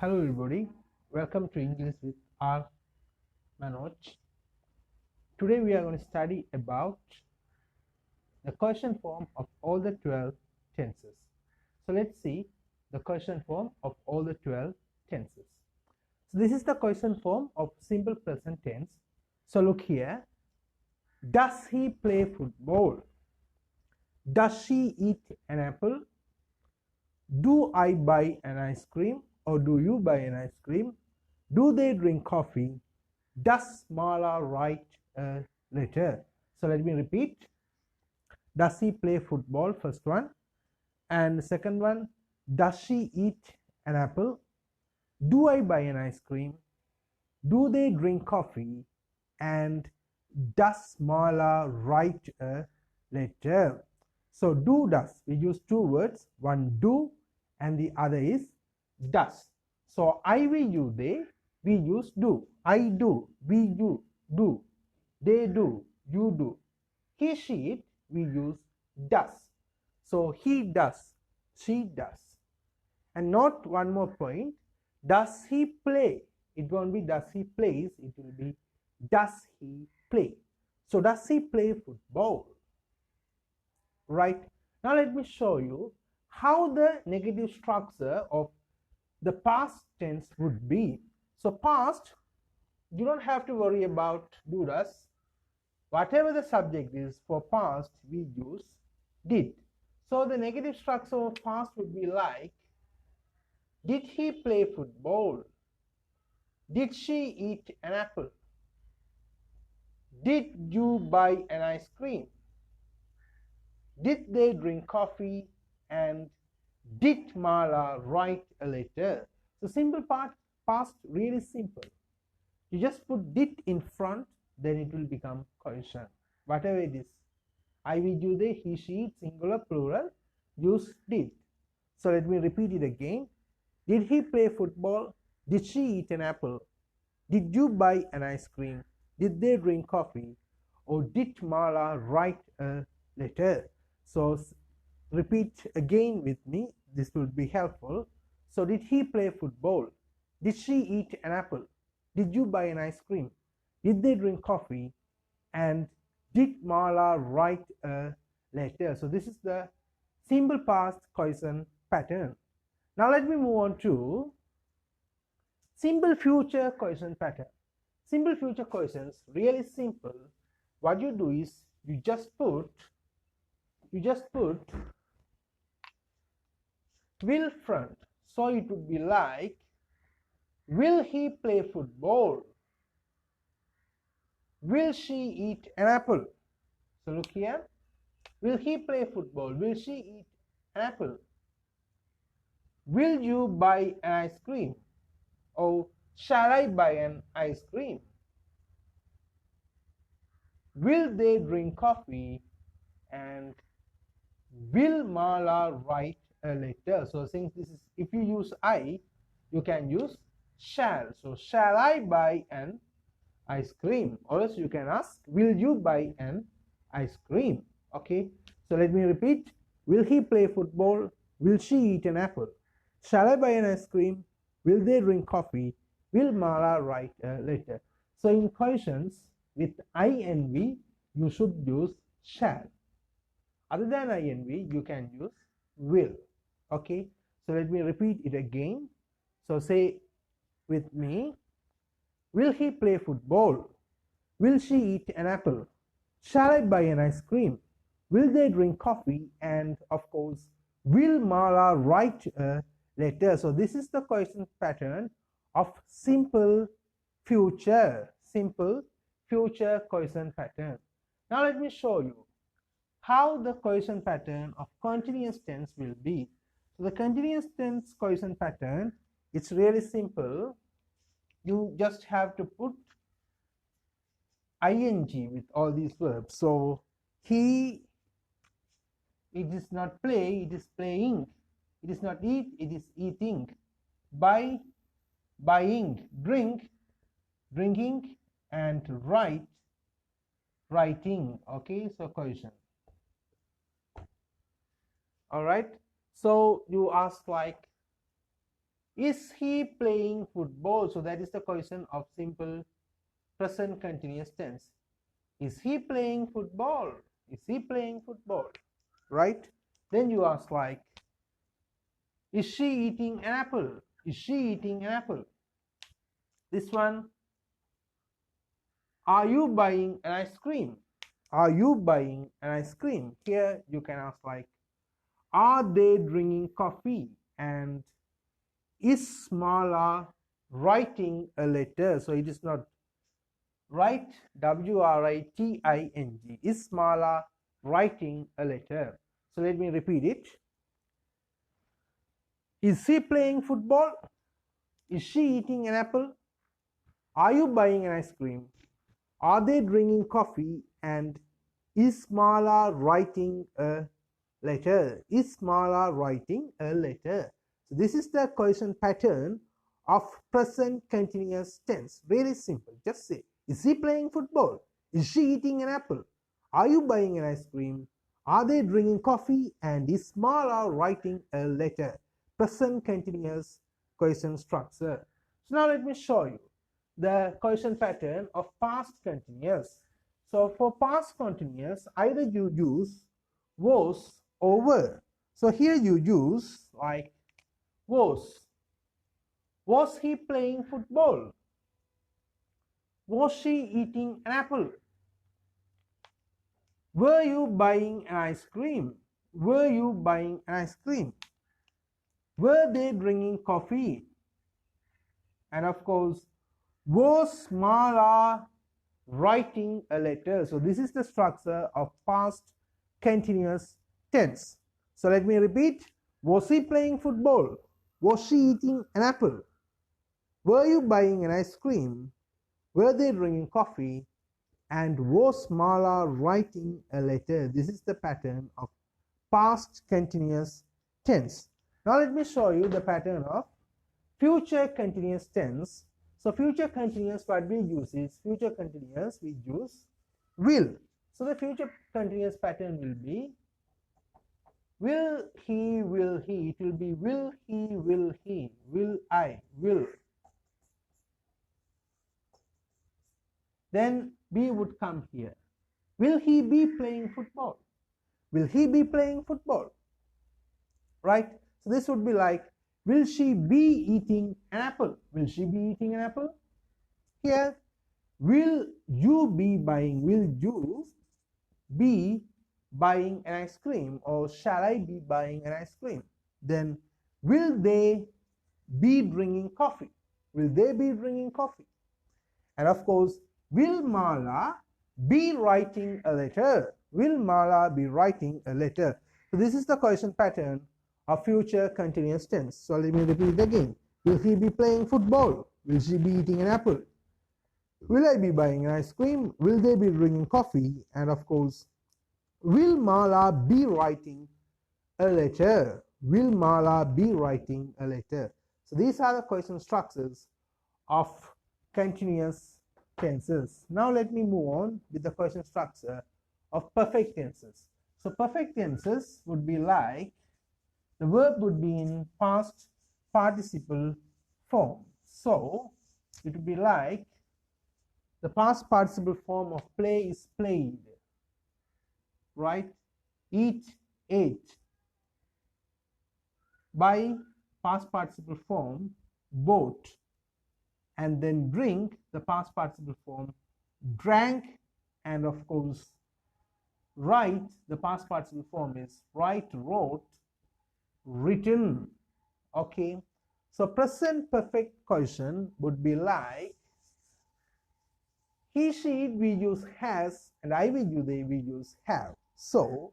Hello everybody, welcome to English with R.Manoch. Today we are going to study about the question form of all the 12 tenses. So let's see the question form of all the 12 tenses. So this is the question form of simple present tense. So look here. Does he play football? Does she eat an apple? Do I buy an ice cream or do you buy an ice cream? Do they drink coffee? Does Mala write a letter? So let me repeat. Does he play football? First one. And the second one, does she eat an apple? Do I buy an ice cream? Do they drink coffee? And does Mala write a letter? So do, does, we use two words, one do and the other is does. So I, we, you, they, we use do. I do, we do, they do, you do. He, she, it, we use does. So he does, she does. And note one more point, does he play? It won't be does he plays, it will be does he play. So does he play football? Right. Now let me show you how the negative structure of the past tense would be. So past, you don't have to worry about do, does. Whatever the subject is, for past we use did. So the negative structure of past would be like, did he play football? Did she eat an apple? Did you buy an ice cream? Did they drink coffee? And did Mala write a letter? So simple part, past, really simple. You just put did in front, then it will become question. Whatever it is, I, we, you, they, he, she, it, singular, plural, use did. So let me repeat it again. Did he play football? Did she eat an apple? Did you buy an ice cream? Did they drink coffee? Or did Mala write a letter? So repeat again with me, this will be helpful. So did he play football? Did she eat an apple? Did you buy an ice cream? Did they drink coffee? And did Mala write a letter? So this is the simple past question pattern. Now let me move on to simple future question pattern. Simple future questions, really simple. What you do is you just put will front. So it would be like, will he play football? Will she eat an apple? So look here. Will he play football? Will she eat an apple? Will you buy an ice cream? Or shall I buy an ice cream? Will they drink coffee? And will Mala write a letter? So since this is, if you use I, you can use shall. So shall I buy an ice cream? Or else you can ask, will you buy an ice cream? Okay, so let me repeat. Will he play football? Will she eat an apple? Shall I buy an ice cream? Will they drink coffee? Will Mala write a letter? So in questions with I and we, you should use shall. Other than I and we, you can use will. Okay, so let me repeat it again. So say with me, will he play football? Will she eat an apple? Shall I buy an ice cream? Will they drink coffee? And of course, will Mala write a letter? So this is the question pattern of simple future question pattern. Now let me show you how the question pattern of continuous tense will be. So the continuous tense question pattern, it's really simple. You just have to put ing with all these verbs. So he, it is not play, it is playing. It is not eat, it is eating. Buy, buying. Drink, drinking. And write, writing. Okay, so question. All right, so you ask like, Is he playing football? So that is the question of simple present continuous tense. Is he playing football? Is he playing football? Right? Then you ask like, is she eating an apple? Is she eating an apple? This one, are you buying an ice cream? Are you buying an ice cream? Here you can ask like, are they drinking coffee? And is Mala writing a letter? So it is not write, W-R-I-T-I-N-G. Is Mala writing a letter? So let me repeat it. Is he playing football? Is she eating an apple? Are you buying an ice cream? Are they drinking coffee? And is Mala writing a letter? Is Mala writing a letter? So this is the question pattern of present continuous tense. Very simple. Just say, is he playing football? Is she eating an apple? Are you buying an ice cream? Are they drinking coffee? And is Mala writing a letter? Present continuous question structure. So now let me show you the question pattern of past continuous. So for past continuous, either you use was or were. So here you use like was. Was he playing football? Was she eating an apple? Were you buying an ice cream? Were you buying an ice cream? Were they drinking coffee? And of course, was Mala writing a letter? So this is the structure of past continuous tense. So let me repeat. Was he playing football? Was she eating an apple? Were you buying an ice cream? Were they drinking coffee? And was Mala writing a letter? This is the pattern of past continuous tense. Now let me show you the pattern of future continuous tense. So future continuous, what we use is, future continuous we use will. So the future continuous pattern will be will he, it will be will he, will I, will. Then B would come here. Will he be playing football? Will he be playing football? Right? So this would be like, will she be eating an apple? Will she be eating an apple? Here, will you be buying, will you be buying an ice cream, or shall I be buying an ice cream? Then, will they be drinking coffee? Will they be drinking coffee? And of course, will Mala be writing a letter? Will Mala be writing a letter? So this is the question pattern of future continuous tense. So let me repeat it again. Will he be playing football? Will she be eating an apple? Will I be buying an ice cream? Will they be drinking coffee? And of course, will Mala be writing a letter? Will Mala be writing a letter? So these are the question structures of continuous tenses. Now let me move on with the question structure of perfect tenses. So perfect tenses would be like, the verb would be in past participle form. So it would be like, the past participle form of play is played, right? Eat, ate. Buy, past participle form, bought. And then drink, the past participle form, drank. And of course, write, the past participle form is write, wrote, written. Okay, so present perfect question would be like, he, she, it, we use has, and I, we, you, they, we use have. So,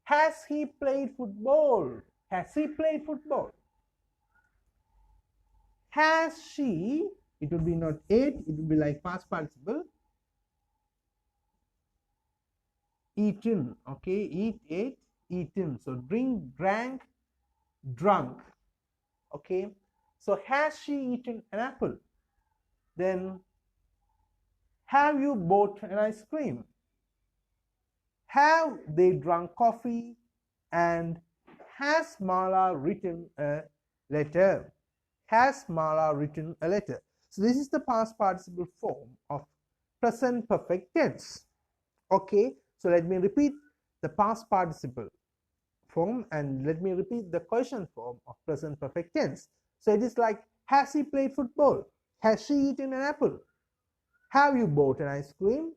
has he played football? Has he played football? Has she, it would be not ate, it would be like past participle, eaten. Okay, eat, ate, eaten. So drink, drank, drunk. Okay, so has she eaten an apple? Then have you bought an ice cream? Have they drunk coffee? And has Mala written a letter? has Mala written a letter? So this is the past participle form of present perfect tense. Okay, so let me repeat the past participle form and let me repeat the question form of present perfect tense. So it is like, has he played football? Has she eaten an apple? Have you bought an ice cream?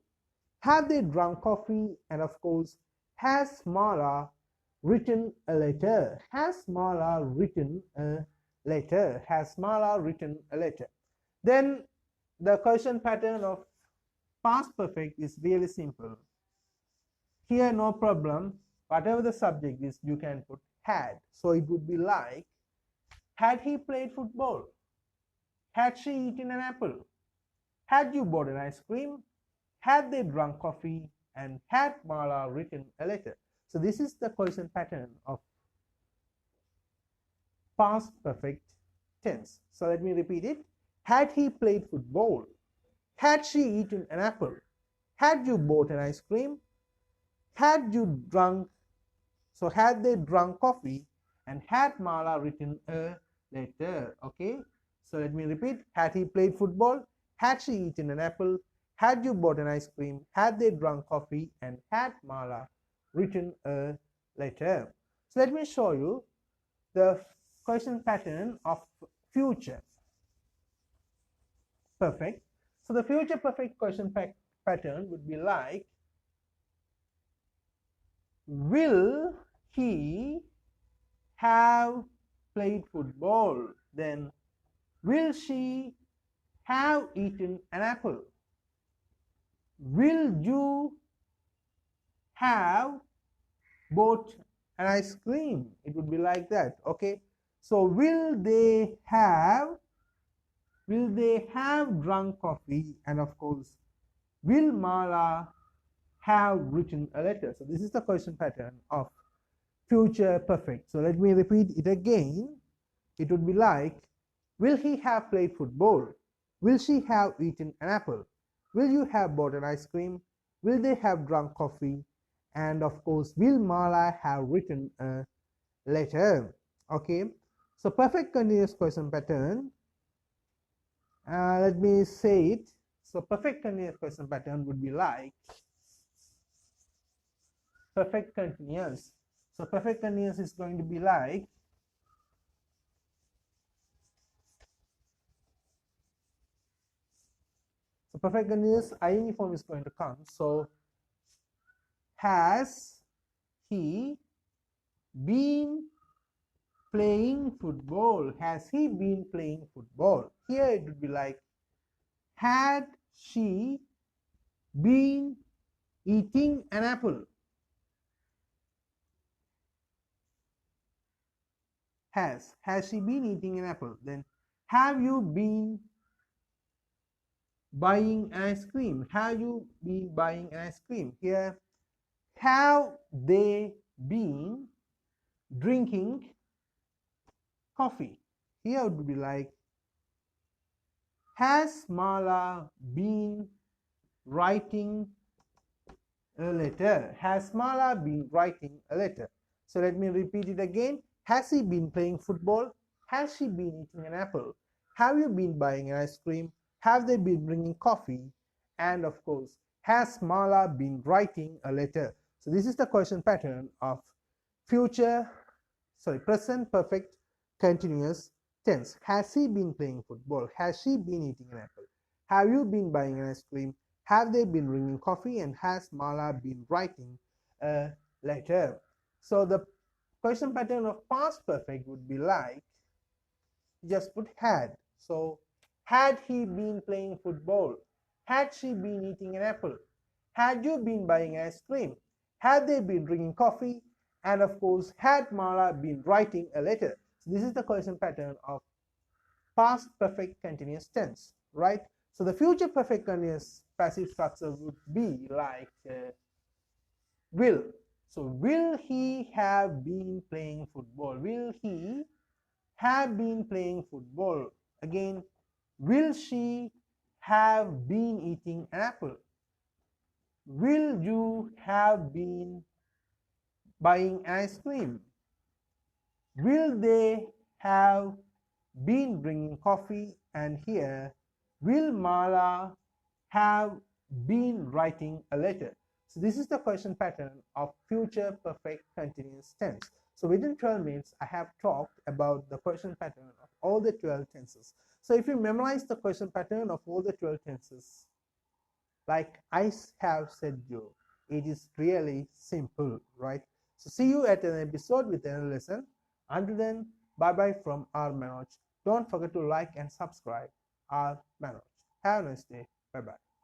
Have they drunk coffee? And of course, has Mala written a letter? Has Mala written a letter? Has Mala written a letter? Then the question pattern of past perfect is really simple. Here, no problem. Whatever the subject is, you can put had. So it would be like, had he played football? Had she eaten an apple? Had you bought an ice cream? Had they drunk coffee? And had Mala written a letter? So this is the question pattern of past perfect tense. So let me repeat it. Had he played football? Had she eaten an apple? Had you bought an ice cream? Had you drunk, so had they drunk coffee? And had Mala written a letter? Okay, so let me repeat. Had he played football? Had she eaten an apple? Had you bought an ice cream? Had they drunk coffee? And had Mala written a letter? So let me show you the question pattern of future perfect. So the future perfect question pattern would be like, will he have played football? Then will she have eaten an apple? Will you have bought an ice cream? It would be like that. Okay, so will they have drunk coffee? And of course, will Mala have written a letter? So this is the question pattern of future perfect. So let me repeat it again. It would be like, will he have played football? Will she have eaten an apple? Will you have bought an ice cream? Will they have drunk coffee? And of course, will Mala have written a letter? Okay, so perfect continuous question pattern. Let me say it. So perfect continuous question pattern would be like perfect continuous. So perfect continuous is going to be like, so perfect continuous ing form is going to come. So has he been playing football? Has he been playing football? Here it would be like, had she been eating an apple? Has she been eating an apple? Then have you been buying ice cream? Have you been buying ice cream? Here, have they been drinking coffee? Here it would be like, has Mala been writing a letter? Has Mala been writing a letter? So let me repeat it again. Has he been playing football? Has she been eating an apple? Have you been buying an ice cream? Have they been bringing coffee? And of course, has Mala been writing a letter? So this is the question pattern of present perfect continuous tense. Has he been playing football? Has she been eating an apple? Have you been buying an ice cream? Have they been drinking coffee? And has Mala been writing a letter? So the question pattern of past perfect would be like, just put had. So had he been playing football? Had she been eating an apple? Had you been buying ice cream? Had they been drinking coffee? And of course, had Mala been writing a letter? So this is the question pattern of past perfect continuous tense, right? So the future perfect continuous passive structure would be like will. So will he have been playing football? Will he have been playing football? Again, will she have been eating an apple? Will you have been buying ice cream? Will they have been drinking coffee, and here, will Mala have been writing a letter? So this is the question pattern of future perfect continuous tense. So within 12 minutes, I have talked about the question pattern of all the 12 tenses. So if you memorize the question pattern of all the 12 tenses, like I have said you, it is really simple, right? So see you at an episode with another lesson. Until then, bye bye from R.Manoch. Don't forget to like and subscribe. R.Manoch. Have a nice day. Bye bye.